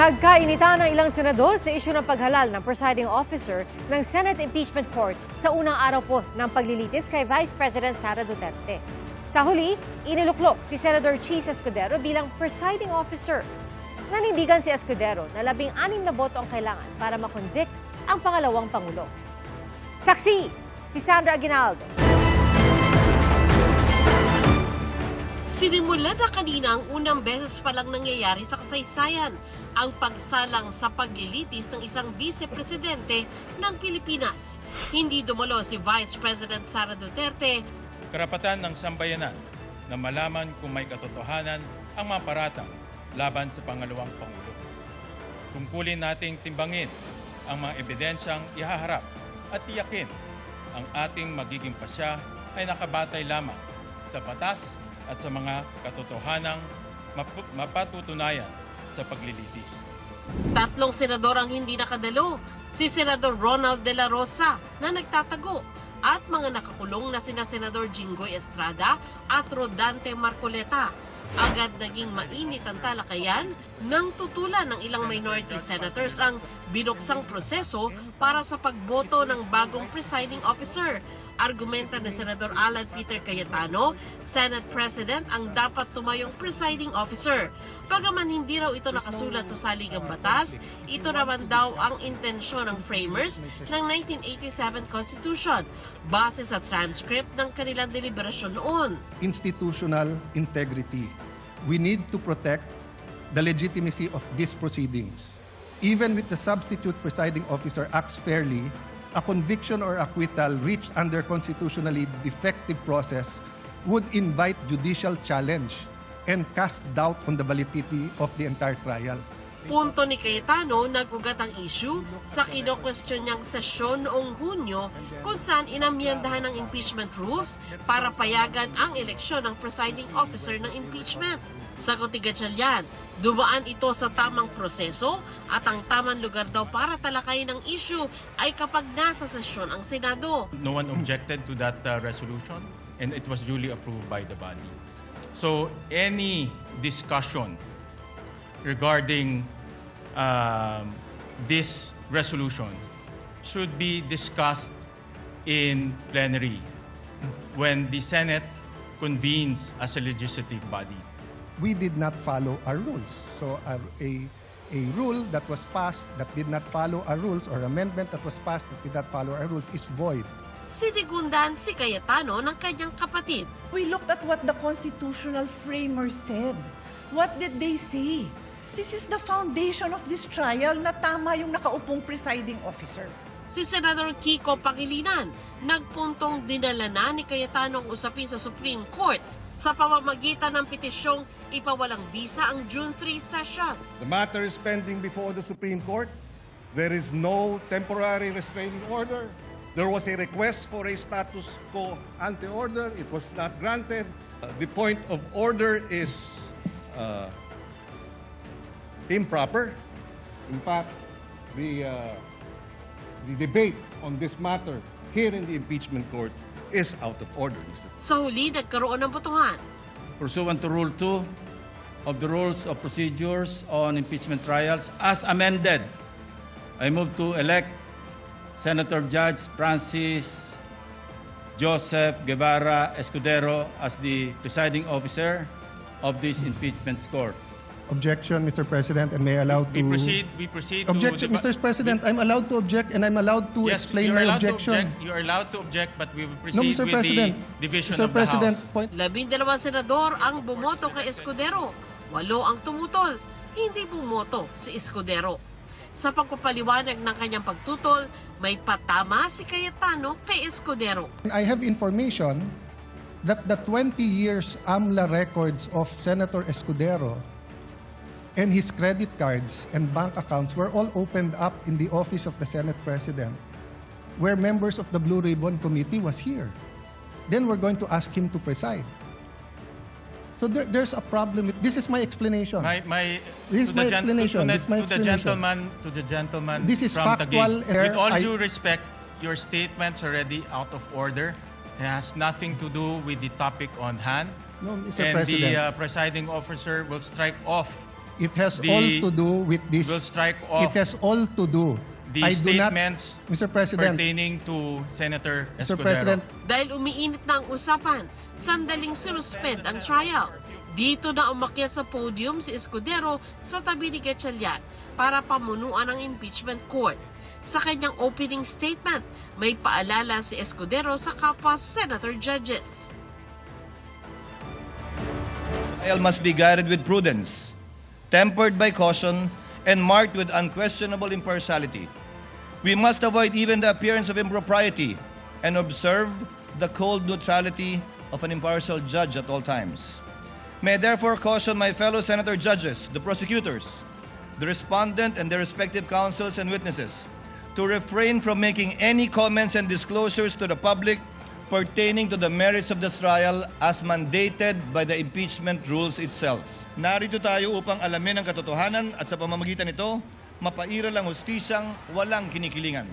Nagkainitan ang ilang senador sa isyu ng paghalal ng presiding officer ng Senate Impeachment Court sa unang araw po ng paglilitis kay Vice President Sara Duterte. Sa huli, iniluklok si Senator Chis Escudero bilang presiding officer. Nanindigan si Escudero na 16 na boto ang kailangan para makonvict ang pangalawang Pangulo. Saksi, si Sandra Aguinaldo. Sinimulan na kanina ang unang beses palang nangyayari sa kasaysayan ang pagsalang sa paglilitis ng isang vice-presidente ng Pilipinas. Hindi dumalo si Vice President Sara Duterte. Karapatan ng sambayanan na malaman kung may katotohanan ang mga paratang laban sa pangalawang Pangulo. Tungkulin nating timbangin ang mga ebidensyang ihaharap at tiyakin ang ating magiging pasya ay nakabatay lamang sa batas at sa mga katotohanang mapatutunayan sa paglilitis. 3 senador ang hindi nakadalo, si Senador Ronald De La Rosa na nagtatago at mga nakakulong na sina Senador Jinggoy Estrada at Rodante Marcoleta. Agad naging mainit ang talakayan nang tutulan ng ilang minority senators ang binuksang proseso para sa pagboto ng bagong presiding officer. Argumenta ni Senador Alan Peter Cayetano, Senate President ang dapat tumayong presiding officer. Bagaman hindi raw ito nakasulat sa saligang batas, ito naman daw ang intensyon ng framers ng 1987 Constitution base sa transcript ng kanilang deliberasyon noon. Institutional integrity. We need to protect the legitimacy of these proceedings. Even with the substitute presiding officer acts fairly, a conviction or acquittal reached under constitutionally defective process would invite judicial challenge and cast doubt on the validity of the entire trial. Punto ni Cayetano, nag-ugat ang issue sa kino-question niyang sesyon noong Hunyo kung saan inamyendahan ng impeachment rules para payagan ang eleksyon ng presiding officer ng impeachment. Sagot ni Gatchalian, dumaan ito sa tamang proseso at ang tamang lugar daw para talakayin ang issue ay kapag nasa sesyon ang Senado. No one objected to that resolution and it was duly approved by the body. So any discussion regarding this resolution should be discussed in plenary when the Senate convenes as a legislative body. We did not follow our rules. So a rule that was passed that did not follow our rules or amendment that was passed that did not follow our rules is void. Sinigundan si Cayetano ng kanyang kapatid. We looked at what the constitutional framers said. What did they say? This is the foundation of this trial na tama yung nakaupong presiding officer. Si Senador Kiko Pangilinan, nagpuntong dinala na ni Cayetano ang usapin sa Supreme Court sa pamamagitan ng petisyong ipawalang visa ang June 3 session. The matter is pending before the Supreme Court. There is no temporary restraining order. There was a request for a status quo ante order. It was not granted. The point of order is improper. In fact, the debate on this matter here in the impeachment court is out of order, Mr. Sa huli, nagkaroon ng botohan. Pursuant to Rule 2 of the Rules of Procedures on Impeachment Trials as amended, I move to elect Senator Judge Francis Joseph Guevara Escudero as the presiding officer of this impeachment court. Objection, Mr. President, and may I allow to... We proceed Objection, to... Mr. President, I'm allowed to object and I'm allowed to Yes, explain you're my allowed to objection. object. You're allowed to object, but we will No, proceed Mr. with President. the division Mr. of President, the House. point... 12 senador ang bumoto kay Escudero. 8 ang tumutol. Hindi bumoto si Escudero. Sa pagpapaliwanag ng kanyang pagtutol, may patama si Cayetano kay Escudero. I have information that the 20 years AMLA records of Senator Escudero and his credit cards and bank accounts were all opened up in the office of the Senate President, where members of the Blue Ribbon Committee was here. Then we're going to ask him to preside. So there's a problem with, this is my explanation. This is my explanation. To the gentleman This is from Taguig. factual error. With all due respect, your statement's already out of order. It has nothing to do with the topic on hand. No, Mr. And President. the presiding officer will strike off It has The- all to do with this. will strike off It has all to do. the I do not, statements Mr. President, pertaining to Senator Mr. Escudero. President, Dahil umiinit na ang usapan, sandaling sinuspend ang trial. Dito na umakyat sa podium si Escudero sa tabi ni Gatchalian para pamunuan ang impeachment court. Sa kanyang opening statement, may paalala si Escudero sa kapwa senator judges. Trial must be guided with prudence, tempered by caution, and marked with unquestionable impartiality. We must avoid even the appearance of impropriety and observe the cold neutrality of an impartial judge at all times. May I therefore caution my fellow senator judges, the prosecutors, the respondent, and their respective counsels and witnesses to refrain from making any comments and disclosures to the public pertaining to the merits of this trial as mandated by the impeachment rules itself. Narito tayo upang alamin ang katotohanan at sa pamamagitan nito, mapairal ang hustisyang walang kinikilingan.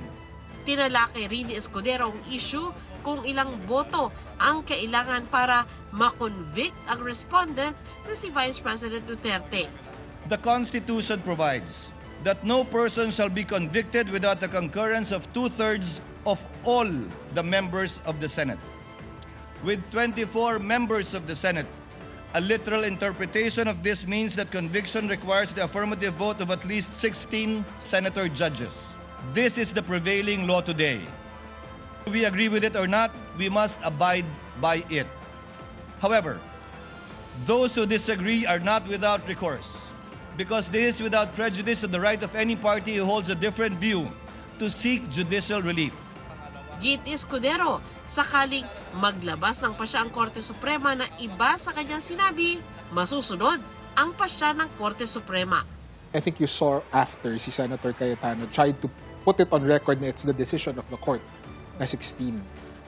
Tinalakay rin ni Escudero ang issue kung ilang boto ang kailangan para makonvict ang respondent na si Vice President Duterte. The Constitution provides that no person shall be convicted without the concurrence of 2/3 of all the members of the Senate. With 24 members of the Senate, a literal interpretation of this means that conviction requires the affirmative vote of at least 16 senator judges. This is the prevailing law today. Whether we agree with it or not, we must abide by it. However, those who disagree are not without recourse, because this is without prejudice to the right of any party who holds a different view to seek judicial relief. Git Escudero, sakaling maglabas ng pasya ang Korte Suprema na iba sa kanyang sinabi, masusunod ang pasya ng Korte Suprema. I think you saw after si Senator Cayetano tried to put it on record na it's the decision of the court na 16.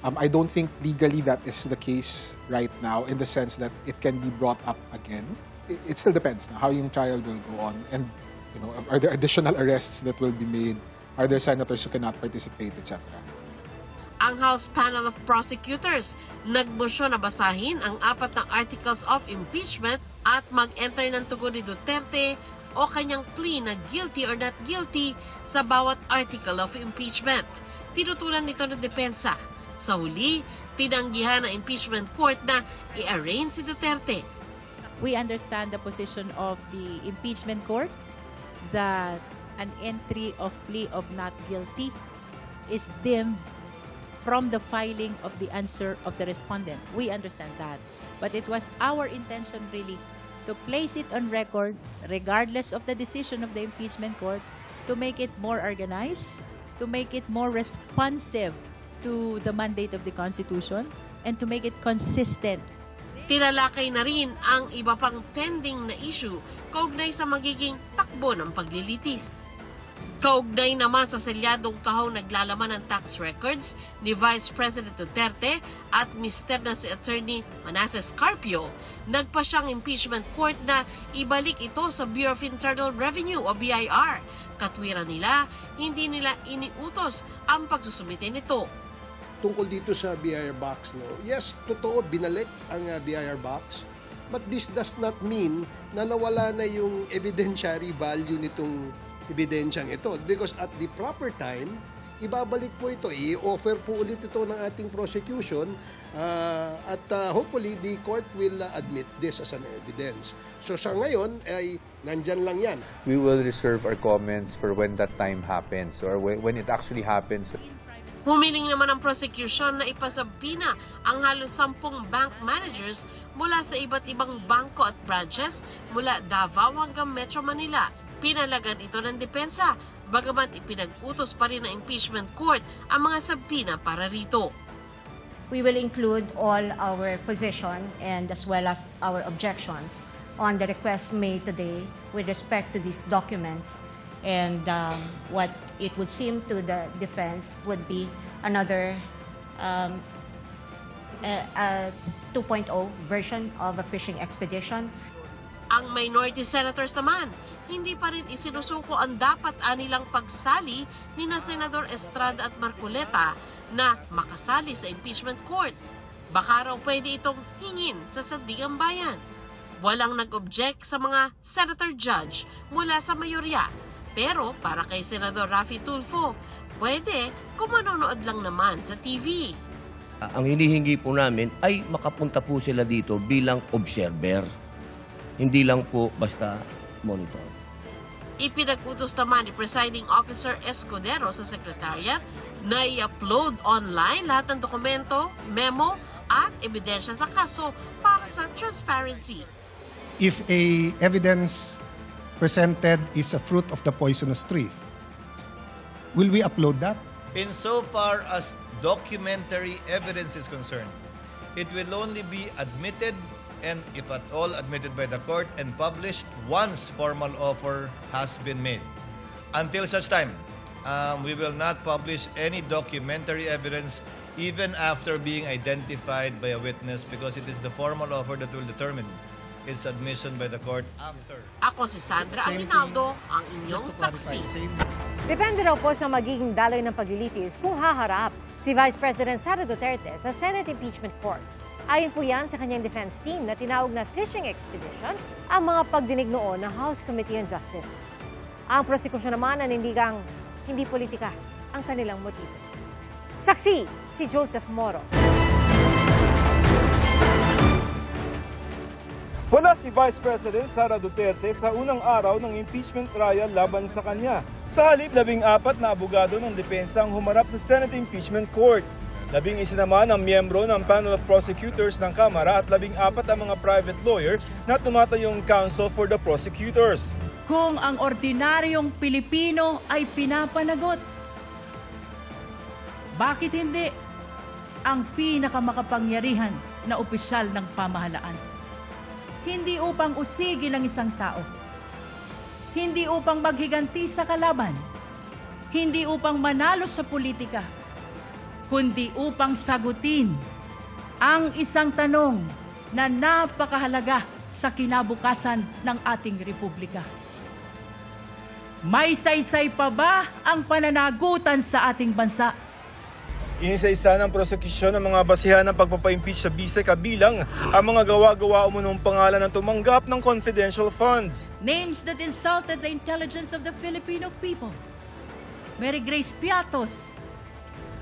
I don't think legally that is the case right now in the sense that it can be brought up again. It still depends na how yung trial will go on, and are there additional arrests that will be made? Are there senators who cannot participate, etc.? Ang House Panel of Prosecutors nagmosyon na basahin ang 4 na articles of impeachment at mag-enter ng tugon ni Duterte o kanyang plea na guilty or not guilty sa bawat article of impeachment. Tinutulan nito ng depensa. Sa huli, tinanggihan ng impeachment court na i-arraign si Duterte. We understand the position of the impeachment court that an entry of plea of not guilty is deemed from the filing of the answer of the respondent. We understand that. But it was our intention really to place it on record, regardless of the decision of the impeachment court, to make it more organized, to make it more responsive to the mandate of the Constitution, and to make it consistent. Tinalakay na rin ang iba pang pending na issue kaugnay sa magiging takbo ng paglilitis. Kaugnay naman sa selyadong kahong naglalaman ng tax records ni Vice President Duterte at mister na si Attorney Manasseh Carpio, nagpa siyang impeachment court na ibalik ito sa Bureau of Internal Revenue o BIR. Katwiran nila, hindi nila iniutos ang pagsusumite nito. Tungkol dito sa BIR box, no? Yes, totoo, binalik ang BIR box. But this does not mean na nawala na yung evidentiary value nitong ebidensyang ito. Because at the proper time, ibabalik po ito, i-offer po ulit ito ng ating prosecution at hopefully the court will admit this as an evidence. So sa ngayon, ay nandyan lang yan. We will reserve our comments for when that time happens or when it actually happens. Humiling naman ang prosecution na ipasabina ang halos 10 bank managers mula sa iba't ibang bangko at branches mula Davao hanggang Metro Manila. Pinalagan ito ng depensa, bagamat ipinag-utos pa rin ng impeachment court ang mga sabina para rito. We will include all our position and as well as our objections on the request made today with respect to these documents. And what it would seem to the defense would be another 2.0 version of a fishing expedition. Ang minority senators naman, hindi pa rin isinusuko ang dapat anilang pagsali ni na Senador Estrada at Marcoleta na makasali sa impeachment court. Baka raw pwede itong hingin sa sandigang bayan. Walang nag-object sa mga senator judge mula sa mayorya. Pero para kay Senador Raffy Tulfo, pwede kung manonood lang naman sa TV. Ang hinihingi po namin ay makapunta po sila dito bilang observer. Hindi lang po basta monitor. Ipinag-utos naman ni Presiding Officer Escudero sa Secretariat na i-upload online lahat ng dokumento, memo at ebidensya sa kaso para sa transparency. If a evidence presented is a fruit of the poisonous tree, will we upload that? Insofar as documentary evidence is concerned, it will only be admitted and, if at all, admitted by the court and published once formal offer has been made. Until such time, we will not publish any documentary evidence even after being identified by a witness because it is the formal offer that will determine its admission by the court after. Ako si Sandra Aguinaldo, ang inyong saksi. Depende raw po sa magiging daloy ng paglilitis kung haharap si Vice President Sara Duterte sa Senate Impeachment Court. Ayon po yan sa kanyang defense team na tinawag na fishing expedition ang mga pagdinig noon ng House Committee on Justice. Ang prosekusyon naman nanindigang hindi politika ang kanilang motibo. Saksi si Joseph Moro. Wala si Vice President Sara Duterte sa unang araw ng impeachment trial laban sa kanya. Sa halip, 14 na abogado ng depensa ang humarap sa Senate Impeachment Court. 11 naman ang miyembro ng panel of prosecutors ng Kamara at 14 ang mga private lawyer na tumatayong counsel for the prosecutors. Kung ang ordinaryong Pilipino ay pinapanagot, bakit hindi ang pinakamakapangyarihan na opisyal ng pamahalaan? Hindi upang usigin ang isang tao, hindi upang maghiganti sa kalaban, hindi upang manalo sa politika, kundi upang sagutin ang isang tanong na napakahalaga sa kinabukasan ng ating republika. May saysay pa ba ang pananagutan sa ating bansa? Inisa-isa ng prosekusyon ng mga basihan ng pagpapa-impeach sa bise kabilang ang mga gawa-gawa umunong pangalan ng tumanggap ng confidential funds. Names that insulted the intelligence of the Filipino people. Mary Grace Piatos.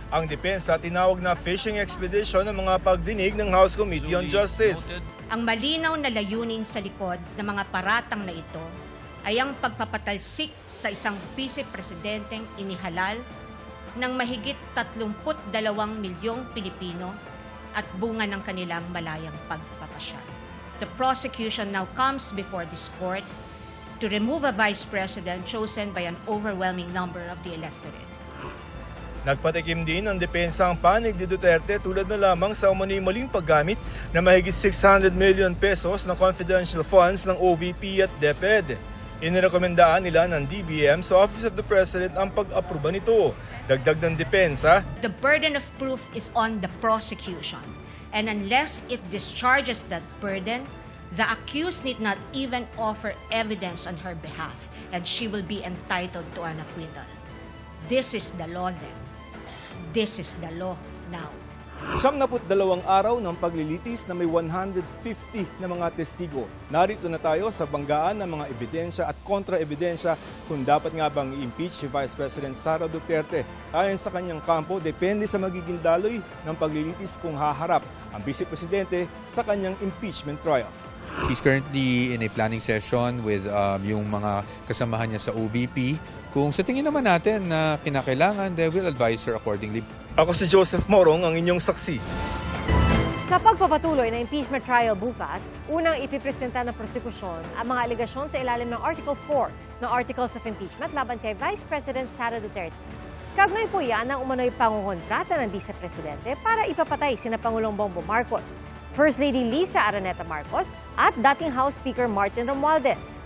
Ang depensa tinawag na fishing expedition ng mga pagdinig ng House Committee on Justice. Ang malinaw na layunin sa likod ng mga paratang na ito ay ang pagpapatalsik sa isang vice-presidenteng inihalal ng mahigit 32 milyong Pilipino at bunga ng kanilang malayang pagpapasyal. The prosecution now comes before this court to remove a vice president chosen by an overwhelming number of the electorate. Nagpatikim din ng depensa ang panig ni Duterte tulad na lamang sa umano'y maling paggamit na mahigit 600 million pesos na confidential funds ng OVP at DepEd. Inirekomendaan nila ng DBM sa Office of the President ang pag-aproba nito. Dagdag ng depensa, The burden of proof is on the prosecution, and unless it discharges that burden, the accused need not even offer evidence on her behalf, and she will be entitled to an acquittal. This is the law then. This is the law now. 72 araw ng paglilitis na may 150 na mga testigo. Narito na tayo sa banggaan ng mga ebidensya at kontra-ebidensya kung dapat nga bang i-impeach si Vice President Sara Duterte. Ayon sa kanyang kampo, depende sa magiging daloy ng paglilitis kung haharap ang Vice Presidente sa kanyang impeachment trial. He's currently in a planning session with yung mga kasamahan niya sa OVP. Kung sa tingin naman natin na kinakailangan, they will advise her accordingly. Ako si Joseph Morong, ang inyong saksi. Sa pagpapatuloy ng impeachment trial bukas, unang ipipresenta ng prosekusyon ang mga aligasyon sa ilalim ng Article 4 ng Articles of Impeachment laban kay Vice President Sara Duterte. Kaugnay po yan ang umano'y pangungontrata ng Vice Presidente para ipapatay sina Pangulong Bongbong Marcos, First Lady Lisa Araneta Marcos at dating House Speaker Martin Romualdez.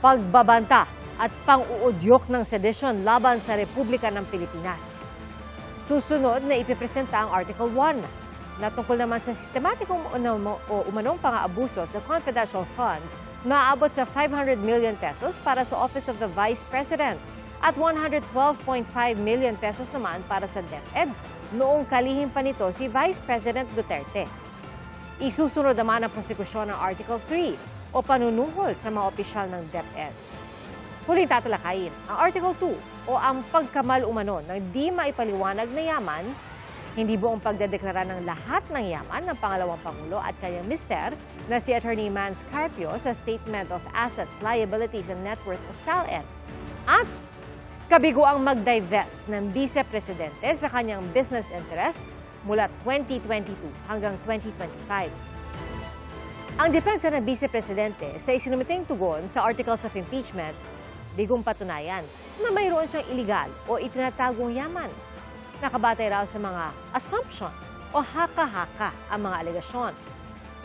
Pagbabanta at pang-uudyok ng sedisyon laban sa Republika ng Pilipinas. Susunod na ipipresenta ang Article 1 na tungkol naman sa sistematikong umanong pang-aabuso sa confidential funds na aabot sa 500 million pesos para sa Office of the Vice President at 112.5 million pesos naman para sa DepEd noong kalihim pa nito si Vice President Duterte. Isusunod naman ang prosekusyon ng Article 3 o panunuhol sa mga opisyal ng DepEd. Huling tatalakayin ang Article 2 o ang pagkamal-umano ng di maipaliwanag na yaman, hindi buong pagdedeklara ng lahat ng yaman ng pangalawang Pangulo at kanyang mister na si Attorney Mans Carpio sa Statement of Assets, Liabilities and Net Worth o SALN. At kabigo ang mag-divest ng Vice Presidente sa kanyang business interests mula 2022 hanggang 2025. Ang depensa ng Vice Presidente sa isinumiting tugon sa Articles of Impeachment, bigong patunayan na mayroon siyang iligal o itinatagong yaman. Nakabatay raw sa mga assumption o haka-haka ang mga alegasyon.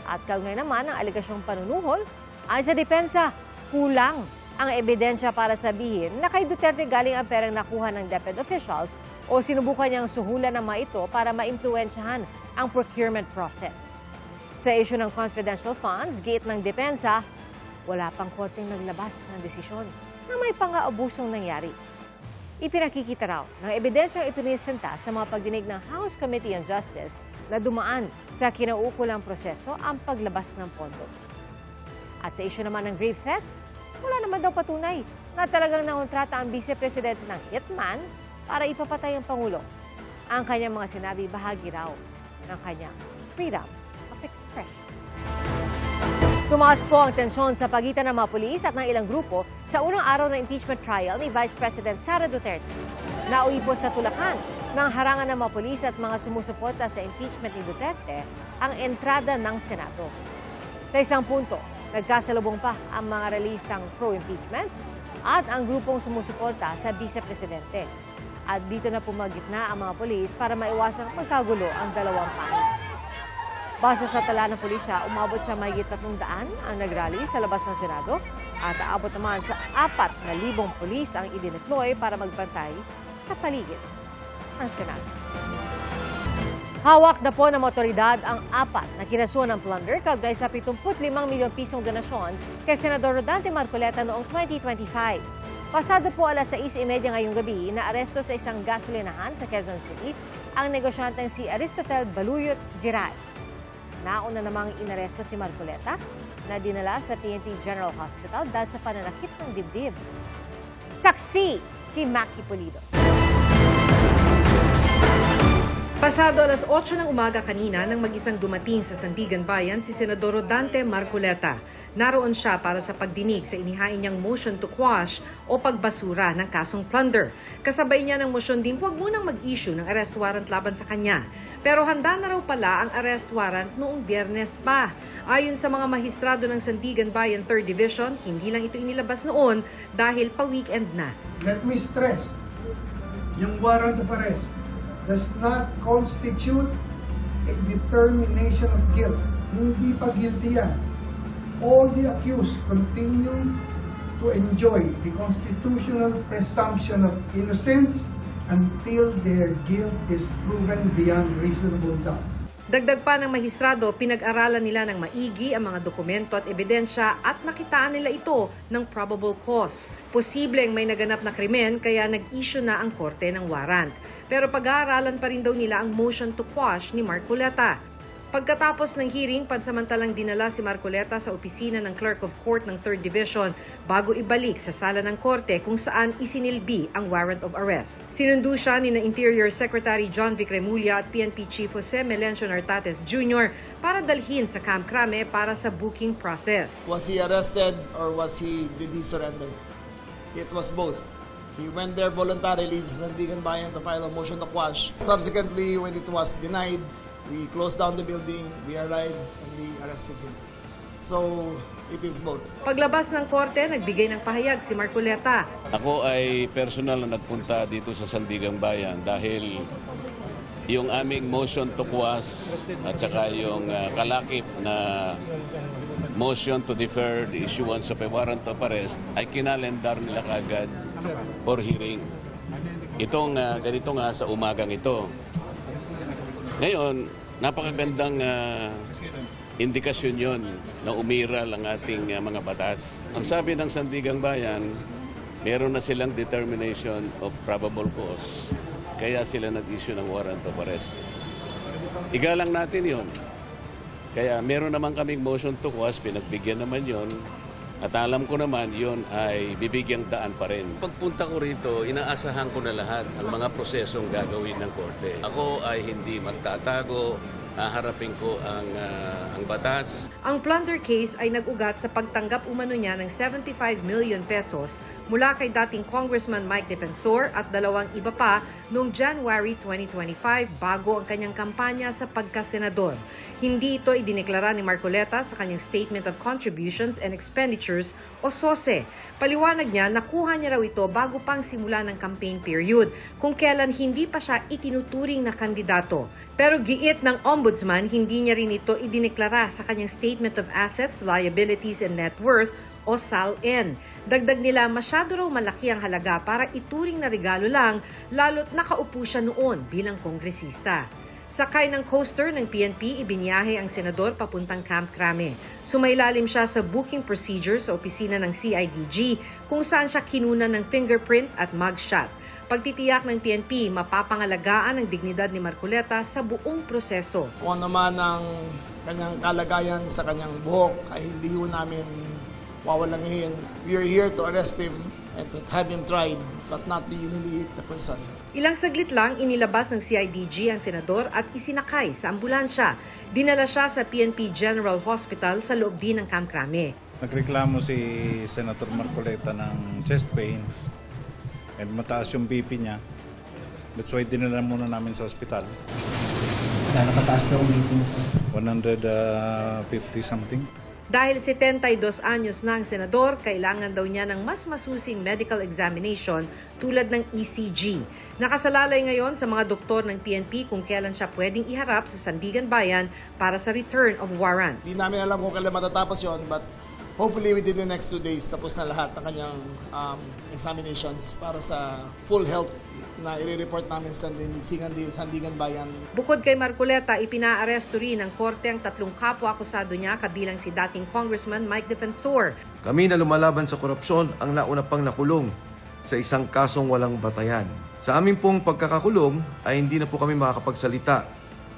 At kaugnay naman ang alegasyong panunuhol, ay sa depensa, kulang ang ebidensya para sabihin na kay Duterte galing ang perang nakuha ng DepEd officials o sinubukan niyang suhulan ng mga ito para maimpluwensyahan ang procurement process. Sa issue ng confidential funds, giit ng depensa, wala pang korteng naglabas ng desisyon na may pang-aabusong nangyari. Ipinakikita raw ng ebidensyang ipinisenta sa mga pagdinig ng House Committee on Justice na dumaan sa kinaukulang proseso ang paglabas ng pondo. At sa issue naman ng grave threats, wala naman daw patunay na talagang nangontrata ang Vice Presidente ng hitman para ipapatay ang Pangulo. Ang kanyang mga sinabi bahagi raw ng kanyang freedom of expression. Tumaas po ang tensyon sa pagitan ng mga pulis at ng ilang grupo sa unang araw ng impeachment trial ni Vice President Sara Duterte. Nauwi po sa tulakan ng harangan ng mga pulis at mga sumusuporta sa impeachment ni Duterte ang entrada ng Senado. Sa isang punto, nagkasalubong pa ang mga relistang pro-impeachment at ang grupong sumusuporta sa Vice Presidente. At dito na pumagitna ang mga pulis para maiwasang magkagulo ang dalawang panig. Base sa tala ng pulisya, umabot sa mahigit 300 ang nagrally sa labas ng Senado at aabot naman sa 4,000 pulis ang idineploy para magbantay sa paligid ng Senado. Hawak na po ng otoridad ang 4 na kinasuhan ng plunder kaugnay sa 75 milyong pisong donasyon kay Senador Rodante Marcoleta noong 2025. Pasado po alas 6:30 ngayong gabi na aresto sa isang gasolinahan sa Quezon City ang negosyanteng si Aristotel Baluyot Giray. Nauna namang inaresto si Marcoleta na dinala sa PNP General Hospital dahil sa pananakit ng dibdib. Saksi si Maki Pulido. Pasado alas 8 ng umaga kanina nang mag-isang dumating sa Sandigan Bayan si Senador Rodante Marcoleta. Naroon siya para sa pagdinig sa inihain niyang motion to quash o pagbasura ng kasong plunder. Kasabay niya ng motion ding huwag munang mag-issue ng arrest warrant laban sa kanya. Pero handa na raw pala ang arrest warrant noong Biyernes pa. Ayon sa mga mahistrado ng Sandigan Bayan 3rd Division, hindi lang ito inilabas noon dahil pa-weekend na. Let me stress, yung warrant of arrest does not constitute a determination of guilt. Hindi pa guilty yan. All the accused continue to enjoy the constitutional presumption of innocence until their guilt is proven beyond reasonable doubt. Dagdag pa ng mahistrado, pinag-aralan nila ng maigi ang mga dokumento at ebidensya at nakitaan nila ito ng probable cause. Posibleng may naganap na krimen kaya nag-issue na ang korte ng warrant. Pero pag-aaralan pa rin daw nila ang motion to quash ni Marcoleta. Pagkatapos ng hearing, pansamantalang dinala si Marcoleta sa opisina ng Clerk of Court ng 3rd Division bago ibalik sa sala ng korte kung saan isinilbi ang warrant of arrest. Sinundo siya ni Interior Secretary John Vic Remulla at PNP Chief Jose Melencio Nartates Jr. para dalhin sa Camp Crame para sa booking process. Was he arrested or did he surrender? It was both. He went there voluntarily sa Sandigan Bayan to file a motion to quash. Subsequently, when it was denied, we closed down the building, we arrived, and we arrested him. So, it is both. Paglabas ng korte, nagbigay ng pahayag si Marcoleta. Ako ay personal na nagpunta dito sa Sandigan Bayan dahil yung aming motion to quash at saka yung kalakip na motion to defer the issuance of a warrant of arrest ay kinalendar nila kagad for hearing. Itong ganito nga sa umagang ito. Ngayon, napakagandang indikasyon yon na umiral ang ating mga batas. Ang sabi ng Sandigan Bayan, meron na silang determination of probable cause. Kaya sila nag-issue ng warrant of arrest. Igalang natin yon. Kaya meron naman kaming motion to quash, pinagbigyan naman yon. At alam ko naman, yon ay bibigyang daan pa rin. Pagpunta ko rito, inaasahan ko na lahat ang mga prosesong gagawin ng korte. Ako ay hindi magtatago, haharapin ko ang batas. Ang plunder case ay nag-ugat sa pagtanggap umano niya ng 75 million pesos mula kay dating Congressman Mike Defensor at 2 iba pa noong January 2025 bago ang kanyang kampanya sa pagkasenador. Hindi ito idineklara ni Marcoleta sa kanyang Statement of Contributions and Expenditures o SOSE. Paliwanag niya, nakuha niya raw ito bago pang simula ng campaign period, kung kailan hindi pa siya itinuturing na kandidato. Pero giit ng Ombudsman, hindi niya rin ito idineklara sa kanyang Statement of Assets, Liabilities and Net Worth o SALN. Dagdag nila, masyado raw malaki ang halaga para ituring na regalo lang, lalo't nakaupo siya noon bilang kongresista. Sakay ng coaster ng PNP, ibinyahe ang senador papuntang Camp Crame. Sumailalim siya sa booking procedure sa opisina ng CIDG kung saan siya kinunan ng fingerprint at mugshot. Pagtitiyak ng PNP, mapapangalagaan ang dignidad ni Marcoleta sa buong proseso. Kung naman ang kanyang kalagayan sa kanyang buhok ay hindi ho namin wawalangihin. We are here to arrest him and to have him tried but not to humiliate the person. Ilang saglit lang, inilabas ng CIDG ang senador at isinakay sa ambulansya. Dinala siya sa PNP General Hospital sa loob din ng Camp Crame. Nagreklamo si Senator Marcoleta ng chest pain and mataas yung BP niya. That's why dinala muna namin sa hospital. Nakataas daw ang BP niya, sir? 150 something. Dahil 72 anyos na ang senador, kailangan daw niya ng mas masusing medical examination tulad ng ECG. Nakasalalay ngayon sa mga doktor ng PNP kung kailan siya pwedeng iharap sa Sandigan Bayan para sa return of warrant. Hindi namin alam kung kailan matatapos yon, but hopefully within the next 2 days tapos na lahat ng kanyang examinations para sa full health na i-report namin sa Sandigan Bayan. Bukod kay Marcoleta, ipinaaresto rin ng korte ang 3 kapwa-akusado niya kabilang si dating Congressman Mike Defensor. Kami na lumalaban sa korupsyon ang nauna pang nakulong sa isang kasong walang batayan. Sa aming pong pagkakakulong ay hindi na po kami makakapagsalita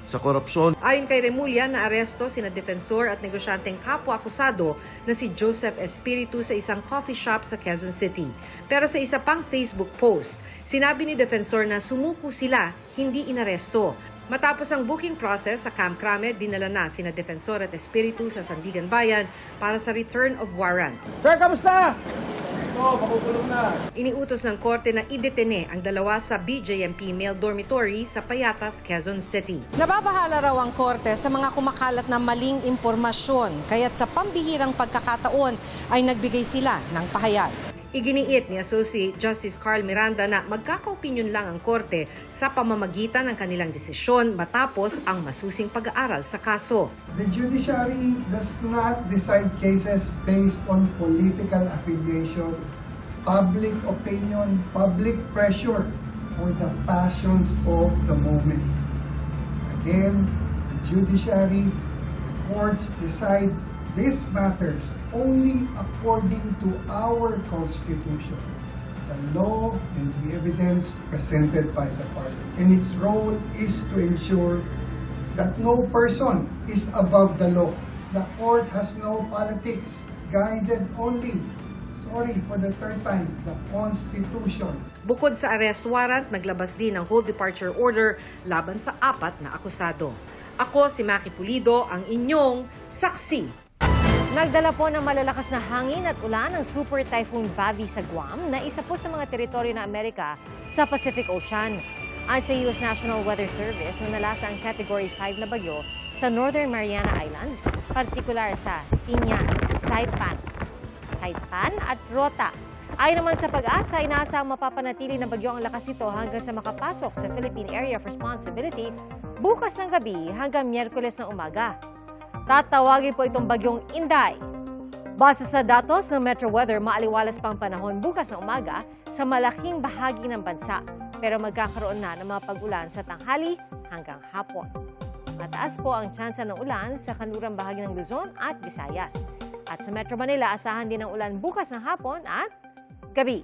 sa korupsyon. Ayon kay Remulla, naaresto sina Defensor at negosyanteng kapwa-akusado na si Joseph Espiritu sa isang coffee shop sa Quezon City. Pero sa isa pang Facebook post, sinabi ni Defensor na sumuko sila, hindi inaresto. Matapos ang booking process sa Camp Crame, dinala na sina Defensor at Espiritu sa Sandigan Bayan para sa return of warrant. Sir, kamusta? Makukulong na. Iniutos ng korte na idetene ang 2 sa BJMP male dormitory sa Payatas, Quezon City. Nababahala raw ang korte sa mga kumakalat na maling impormasyon, kaya't sa pambihirang pagkakataon ay nagbigay sila ng pahayag. Iginiit ni Associate Justice Carl Miranda na magkakaopinyon lang ang korte sa pamamagitan ng kanilang desisyon matapos ang masusing pag-aaral sa kaso. The judiciary does not decide cases based on political affiliation, public opinion, public pressure, or the passions of the moment. Again, the judiciary, courts decide these matters only according to our Constitution, the law and the evidence presented by the party. And its role is to ensure that no person is above the law. The court has no politics, guided only, sorry for the third time, the Constitution. Bukod sa arrest warrant, naglabas din ng whole departure order laban sa 4 na akusado. Ako si Maki Pulido, ang inyong saksi. Nagdala po ng malalakas na hangin at ulan ang Super Typhoon Bavi sa Guam na isa po sa mga teritoryo ng Amerika sa Pacific Ocean. Ayon sa US National Weather Service, nanalasa ang Category 5 na bagyo sa Northern Mariana Islands, partikular sa Tinian, Saipan at Rota. Ayon naman sa Pag-asa, inaasahang mapapanatili ng bagyo ang lakas nito hanggang sa makapasok sa Philippine Area of Responsibility bukas ng gabi hanggang Miyerkules ng umaga. Tatawagin po itong bagyong Inday. Base sa datos ng Metro Weather, maaliwalas pang panahon bukas ng umaga sa malaking bahagi ng bansa. Pero magkakaroon na ng mga pag-ulan sa tanghali hanggang hapon. Mataas po ang tsansa ng ulan sa kanlurang bahagi ng Luzon at Visayas. At sa Metro Manila, asahan din ng ulan bukas ng hapon at gabi.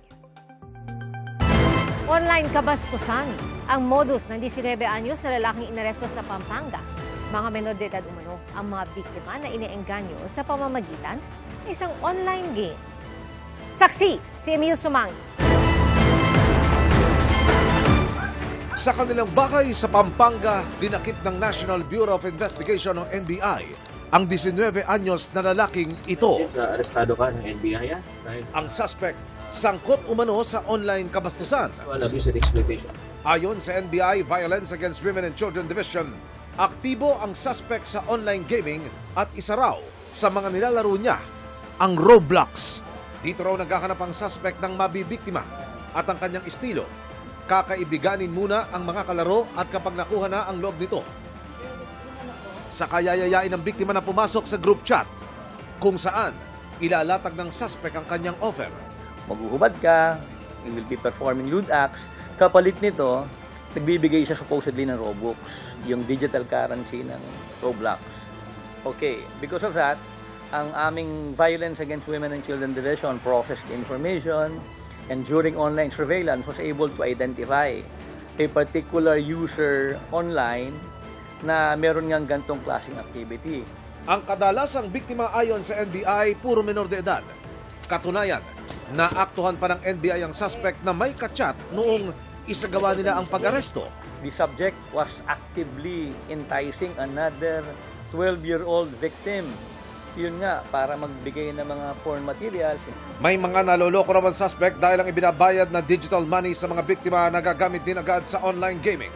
Online kabastusan ang modus ng 19 anyos na lalaking inaresto sa Pampanga. Mga menor de edad umano ang mga biktima na iniengganyo sa pamamagitan ng isang online game. Saksi, si Emil Sumang. Sa kanilang bahay sa Pampanga, dinakip ng National Bureau of Investigation o NBI ang 19 anyos na lalaking ito. Arestado ka ng NBI, ah? Ang suspect, sangkot umano sa online kabastusan. Abuse and exploitation. Ayon sa NBI Violence Against Women and Children Division, aktibo ang suspect sa online gaming at isa raw sa mga nilalaro niya, ang Roblox. Dito raw naghahanap ang suspect ng mabibiktima at ang kanyang estilo. Kakaibiganin muna ang mga kalaro at kapag nakuha na ang loob nito, saka yayayain ng biktima na pumasok sa group chat kung saan ilalatag ng suspect ang kanyang offer. Maghuhubad ka, you will be performing lewd acts. Kapalit nito, nagbibigay siya supposedly ng Robux, yung digital currency ng Roblox. Okay, because of that, ang aming Violence Against Women and Children Division processed information and during online surveillance was able to identify a particular user online na meron ngang gantong klaseng activity. Ang kadalasang biktima ayon sa NBI, puro menor de edad. Katunayan, naaktuhan pa ng NBI ang suspect na may kachat noong isagawa nila ang pag-aresto. The subject was actively enticing another 12-year-old victim. Yun nga, para magbigay ng mga porn materials. May mga naloloko naman suspect dahil ang ibinabayad na digital money sa mga biktima nagagamit din agad sa online gaming.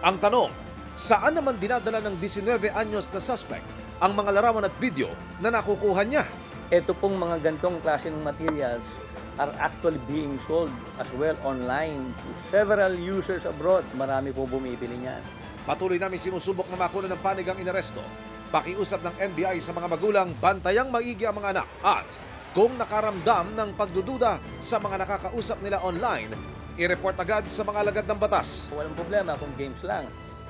Ang tanong, saan naman dinadala ng 19 anyos na suspect ang mga larawan at video na nakukuha niya? Ito pong mga gantong klase ng materials are actually being sold as well online to several users abroad. Marami po bumibili niyan. Patuloy namin sinusubok na makuha ng panig ang inaresto. Pakiusap ng NBI sa mga magulang, bantayang maigi ang mga anak. At kung nakaramdam ng pagdududa sa mga nakakausap nila online, i-report agad sa mga alagad ng batas. Walang problema kung games lang.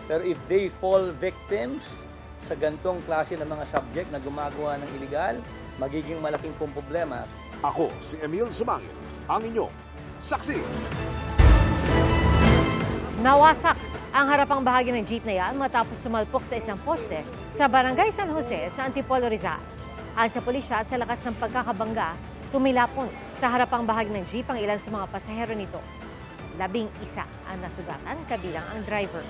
Pero if they fall victims sa gantong klase ng mga subject na gumagawa ng illegal, magiging malaking pong problema. Ako si Emil Sumangil, ang inyong saksi. Nawasak ang harapang bahagi ng jeep na yan matapos sumalpok sa isang poste sa Barangay San Jose sa Antipolo, Rizal. Ayon sa pulisya, sa lakas ng pagkakabangga, tumilapon sa harapang bahagi ng jeep ang ilan sa mga pasahero nito. 11 ang nasugatan, kabilang ang driver.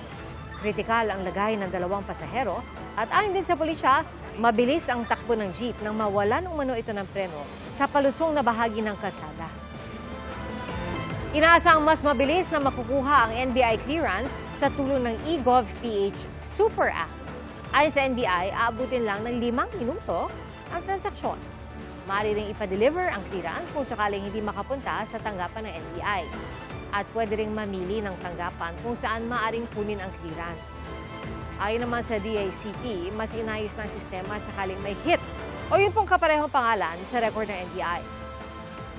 Kritikal ang lagay ng 2 pasahero at ayon din sa pulisya, mabilis ang takbo ng jeep nang mawalan umano ito ng preno sa palusong na bahagi ng kalsada. Inaasang mas mabilis na makukuha ang NBI clearance sa tulong ng eGov.ph Super App. Ayon sa NBI, aabutin lang ng 5 minuto ang transaksyon. Maaari ring ipa-deliver ang clearance kung sakaling hindi makapunta sa tanggapan ng NBI. At pwede ring mamili ng tanggapan kung saan maaaring kunin ang clearance. Ayon naman sa DICT, mas inayos ng sistema sakaling may hit o yun pong kaparehong pangalan sa record ng NBI.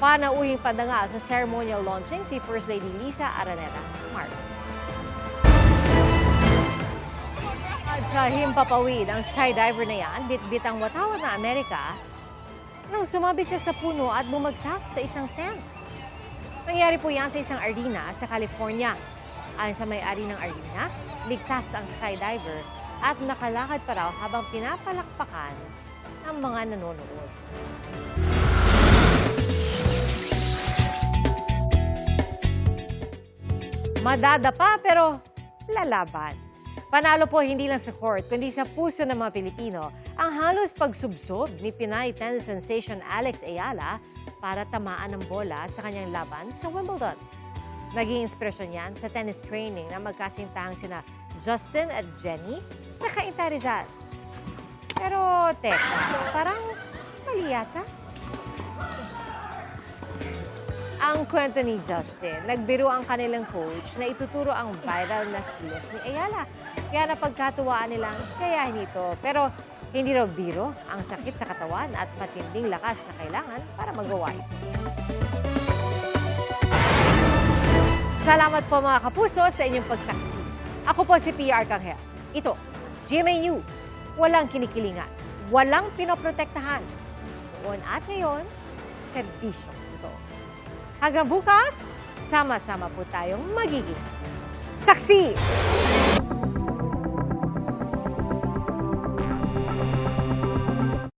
Panauhing pandangal sa ceremonial launching si First Lady Lisa Araneta Marcos. At sa himpapawid, ang skydiver na yan, bitbit ang watawat na Amerika nang sumabit siya sa puno at bumagsak sa isang tent. Nangyari po yan sa isang arena sa California. Ayon sa may-ari ng arena, ligtas ang skydiver at nakalakad pa raw habang pinapalakpakan ng mga nanonood. Madadapa pero lalaban. Panalo po hindi lang sa court, kundi sa puso ng mga Pilipino ang halos pagsubsob ni Pinay tennis sensation Alex Ayala para tamaan ng bola sa kanyang laban sa Wimbledon. Naging inspirasyon yan sa tennis training na magkasintahang sina Justin at Jenny sa Cainta Rizal. Pero teka, parang mali yata. Ang kwento ni Justin, nagbiro ang kanilang coach na ituturo ang viral na kilos ni Ayala. Kaya napagkatuwaan nilang kayahin ito. Pero hindi raw biro ang sakit sa katawan at matinding lakas na kailangan para magawa ito. Salamat po mga kapuso sa inyong pagsaksi. Ako po si Pia Arcangel. Ito, GMA News. Walang kinikilingan, walang pinoprotektahan. Noon at ngayon, serbisyo ito. Hanggang bukas, sama-sama po tayong magiging saksi!